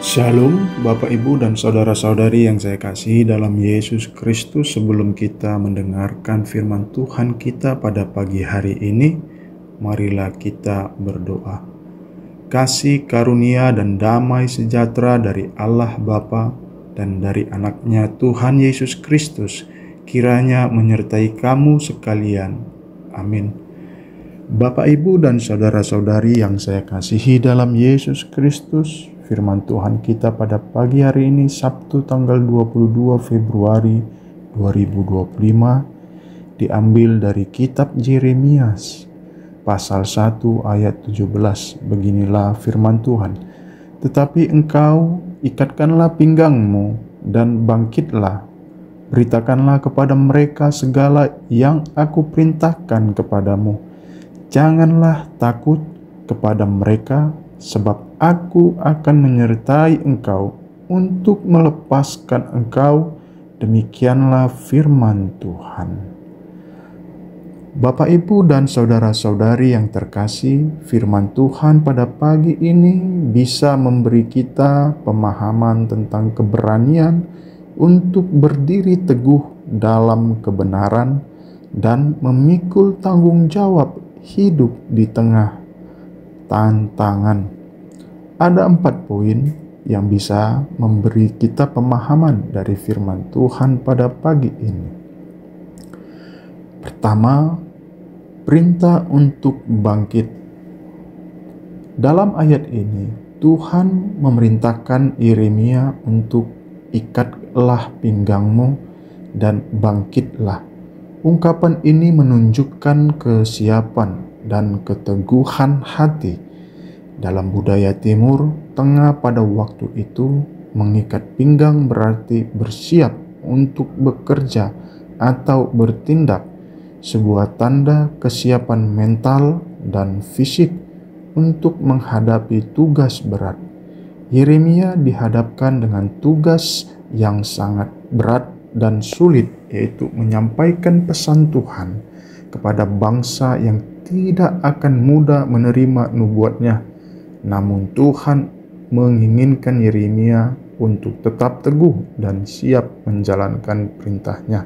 Shalom Bapak Ibu dan Saudara-saudari yang saya kasihi dalam Yesus Kristus. Sebelum kita mendengarkan firman Tuhan kita pada pagi hari ini, marilah kita berdoa. Kasih karunia dan damai sejahtera dari Allah Bapa dan dari anaknya Tuhan Yesus Kristus kiranya menyertai kamu sekalian. Amin. Bapak Ibu dan Saudara-saudari yang saya kasihi dalam Yesus Kristus, firman Tuhan kita pada pagi hari ini Sabtu tanggal 22 Februari 2025 diambil dari kitab Yeremia pasal 1 ayat 17. Beginilah firman Tuhan. Tetapi engkau ikatkanlah pinggangmu dan bangkitlah. Beritakanlah kepada mereka segala yang aku perintahkan kepadamu. Janganlah takut kepada mereka, sebab aku akan menyertai engkau untuk melepaskan engkau. Demikianlah firman Tuhan. Bapak, Ibu, dan saudara-saudari yang terkasih, firman Tuhan pada pagi ini bisa memberi kita pemahaman tentang keberanian untuk berdiri teguh dalam kebenaran dan memikul tanggung jawab hidup di tengah tantangan. Ada 4 poin yang bisa memberi kita pemahaman dari firman Tuhan pada pagi ini. Pertama, perintah untuk bangkit. Dalam ayat ini, Tuhan memerintahkan Yeremia untuk ikatlah pinggangmu dan bangkitlah. Ungkapan ini menunjukkan kesiapan dan keteguhan hati. Dalam budaya Timur Tengah pada waktu itu, mengikat pinggang berarti bersiap untuk bekerja atau bertindak, sebuah tanda kesiapan mental dan fisik untuk menghadapi tugas berat. Yeremia dihadapkan dengan tugas yang sangat berat dan sulit, yaitu menyampaikan pesan Tuhan kepada bangsa yang tidak akan mudah menerima nubuatnya. Namun Tuhan menginginkan Yeremia untuk tetap teguh dan siap menjalankan perintahnya.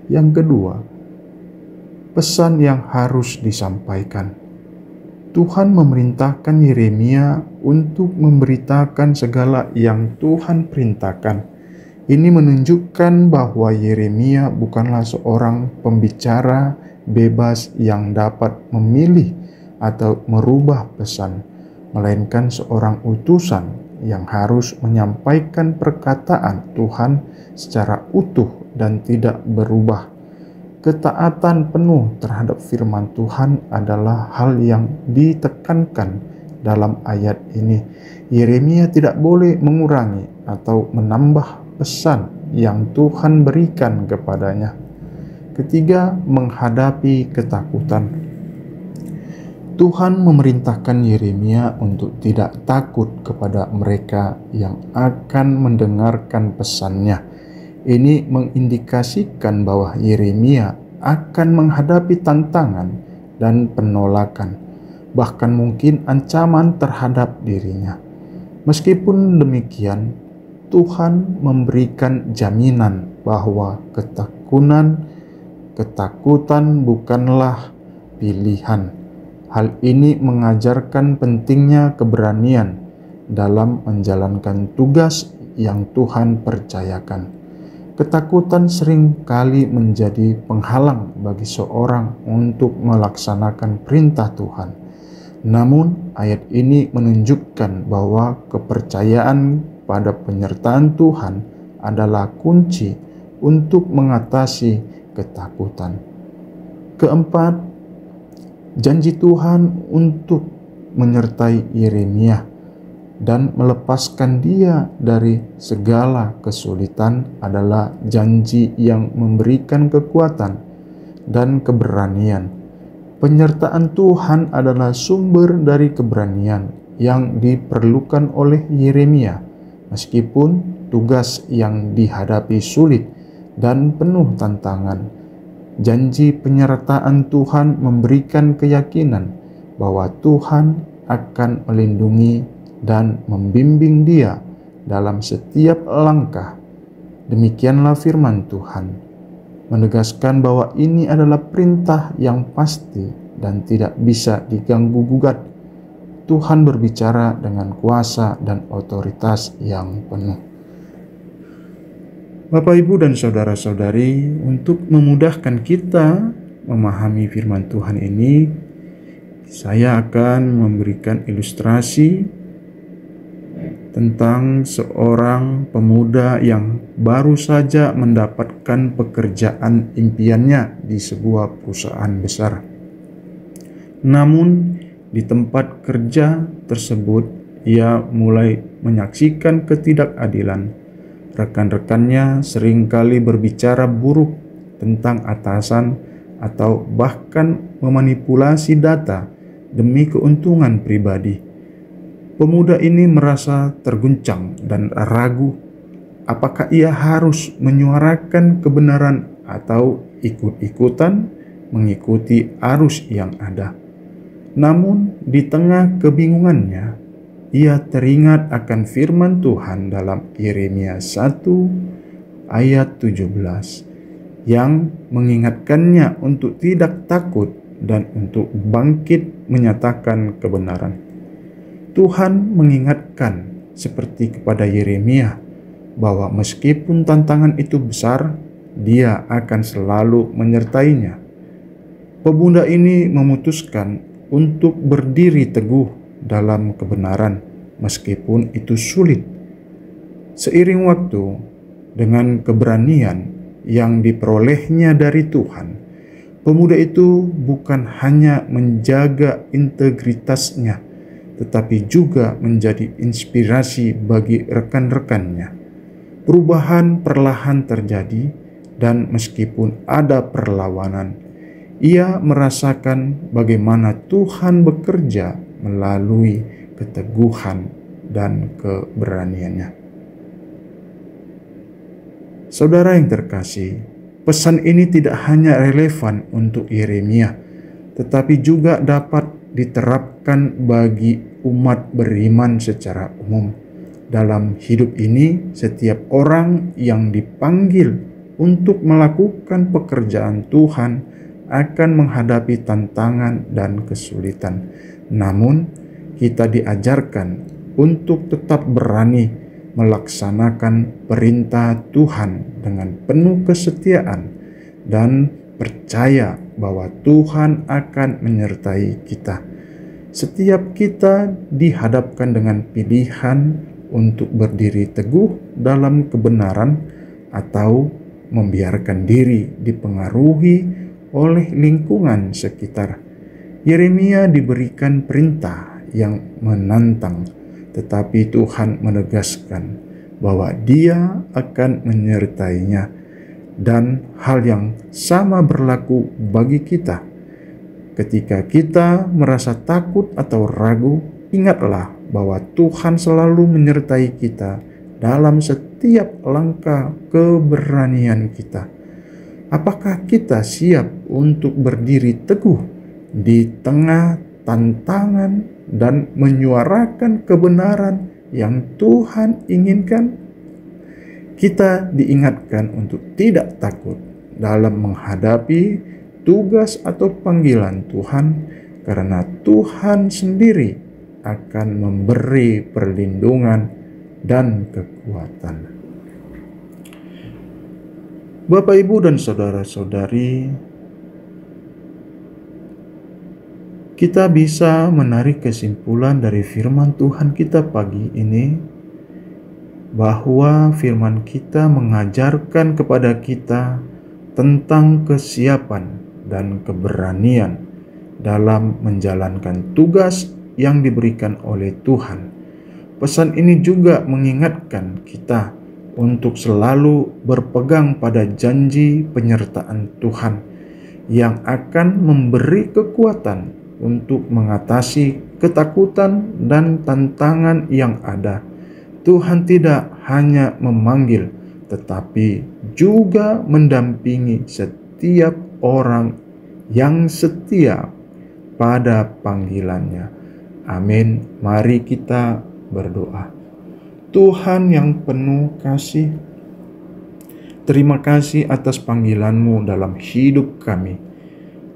Yang kedua, pesan yang harus disampaikan. Tuhan memerintahkan Yeremia untuk memberitakan segala yang Tuhan perintahkan. Ini menunjukkan bahwa Yeremia bukanlah seorang pembicara bebas yang dapat memilih atau merubah pesan, melainkan seorang utusan yang harus menyampaikan perkataan Tuhan secara utuh dan tidak berubah. Ketaatan penuh terhadap firman Tuhan adalah hal yang ditekankan dalam ayat ini. Yeremia tidak boleh mengurangi atau menambah pesan yang Tuhan berikan kepadanya. Ketiga, menghadapi ketakutan. Tuhan memerintahkan Yeremia untuk tidak takut kepada mereka yang akan mendengarkan pesannya. Ini mengindikasikan bahwa Yeremia akan menghadapi tantangan dan penolakan, bahkan mungkin ancaman terhadap dirinya. Meskipun demikian, Tuhan memberikan jaminan bahwa ketakutan bukanlah pilihan. Hal ini mengajarkan pentingnya keberanian dalam menjalankan tugas yang Tuhan percayakan. Ketakutan sering kali menjadi penghalang bagi seorang untuk melaksanakan perintah Tuhan. Namun, ayat ini menunjukkan bahwa kepercayaan pada penyertaan Tuhan adalah kunci untuk mengatasi ketakutan. Keempat, janji Tuhan untuk menyertai Yeremia dan melepaskan dia dari segala kesulitan adalah janji yang memberikan kekuatan dan keberanian. Penyertaan Tuhan adalah sumber dari keberanian yang diperlukan oleh Yeremia, meskipun tugas yang dihadapi sulit dan penuh tantangan. Janji penyertaan Tuhan memberikan keyakinan bahwa Tuhan akan melindungi dan membimbing dia dalam setiap langkah. Demikianlah firman Tuhan, menegaskan bahwa ini adalah perintah yang pasti dan tidak bisa diganggu-gugat. Tuhan berbicara dengan kuasa dan otoritas yang penuh. Bapak, Ibu, dan saudara-saudari, untuk memudahkan kita memahami firman Tuhan ini, saya akan memberikan ilustrasi tentang seorang pemuda yang baru saja mendapatkan pekerjaan impiannya di sebuah perusahaan besar. Namun, di tempat kerja tersebut, ia mulai menyaksikan ketidakadilan. Rekan-rekannya seringkali berbicara buruk tentang atasan atau bahkan memanipulasi data demi keuntungan pribadi. Pemuda ini merasa terguncang dan ragu apakah ia harus menyuarakan kebenaran atau ikut-ikutan mengikuti arus yang ada. Namun di tengah kebingungannya, ia teringat akan firman Tuhan dalam Yeremia 1 ayat 17 yang mengingatkannya untuk tidak takut dan untuk bangkit menyatakan kebenaran. Tuhan mengingatkan seperti kepada Yeremia bahwa meskipun tantangan itu besar, Dia akan selalu menyertainya. Pemuda ini memutuskan untuk berdiri teguh dalam kebenaran meskipun itu sulit. Seiring waktu, dengan keberanian yang diperolehnya dari Tuhan, pemuda itu bukan hanya menjaga integritasnya, tetapi juga menjadi inspirasi bagi rekan-rekannya. Perubahan perlahan terjadi, dan meskipun ada perlawanan, ia merasakan bagaimana Tuhan bekerja melalui keteguhan dan keberaniannya. Saudara yang terkasih, pesan ini tidak hanya relevan untuk Yeremia, tetapi juga dapat diterapkan bagi umat beriman secara umum. Dalam hidup ini, setiap orang yang dipanggil untuk melakukan pekerjaan Tuhan akan menghadapi tantangan dan kesulitan. Namun, kita diajarkan untuk tetap berani melaksanakan perintah Tuhan dengan penuh kesetiaan dan percaya bahwa Tuhan akan menyertai kita. Setiap kita dihadapkan dengan pilihan untuk berdiri teguh dalam kebenaran atau membiarkan diri dipengaruhi oleh lingkungan sekitar. Yeremia diberikan perintah yang menantang, tetapi Tuhan menegaskan bahwa Dia akan menyertainya, dan hal yang sama berlaku bagi kita. Ketika kita merasa takut atau ragu, ingatlah bahwa Tuhan selalu menyertai kita dalam setiap langkah keberanian kita. Apakah kita siap untuk berdiri teguh di tengah tantangan dan menyuarakan kebenaran yang Tuhan inginkan? Kita diingatkan untuk tidak takut dalam menghadapi tugas atau panggilan Tuhan, karena Tuhan sendiri akan memberi perlindungan dan kekuatan. Bapak, Ibu, dan saudara-saudari, kita bisa menarik kesimpulan dari firman Tuhan kita pagi ini, bahwa firman kita mengajarkan kepada kita tentang kesiapan dan keberanian dalam menjalankan tugas yang diberikan oleh Tuhan. Pesan ini juga mengingatkan kita untuk selalu berpegang pada janji penyertaan Tuhan yang akan memberi kekuatan untuk mengatasi ketakutan dan tantangan yang ada. Tuhan tidak hanya memanggil, tetapi juga mendampingi setiap orang yang setia pada panggilannya. Amin. Mari kita berdoa. Tuhan yang penuh kasih, terima kasih atas panggilan-Mu dalam hidup kami.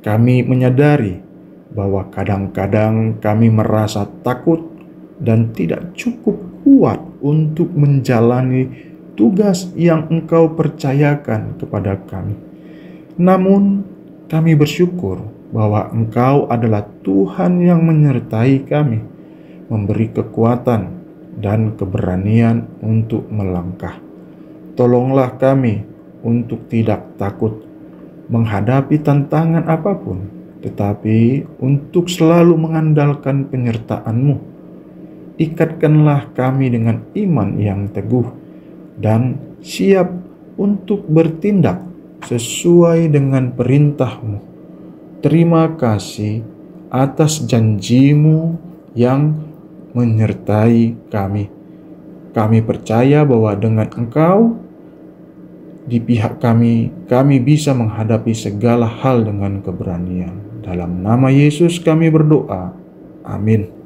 Kami menyadari bahwa kadang-kadang kami merasa takut dan tidak cukup kuat untuk menjalani tugas yang Engkau percayakan kepada kami. Namun, kami bersyukur bahwa Engkau adalah Tuhan yang menyertai kami, memberi kekuatan dan keberanian untuk melangkah. Tolonglah kami untuk tidak takut menghadapi tantangan apapun, tetapi untuk selalu mengandalkan penyertaan-Mu. Ikatkanlah kami dengan iman yang teguh dan siap untuk bertindak sesuai dengan perintah-Mu. Terima kasih atas janji-Mu yang menyertai kami. Kami percaya bahwa dengan Engkau di pihak kami bisa menghadapi segala hal dengan keberanian. Dalam nama Yesus kami berdoa. Amin.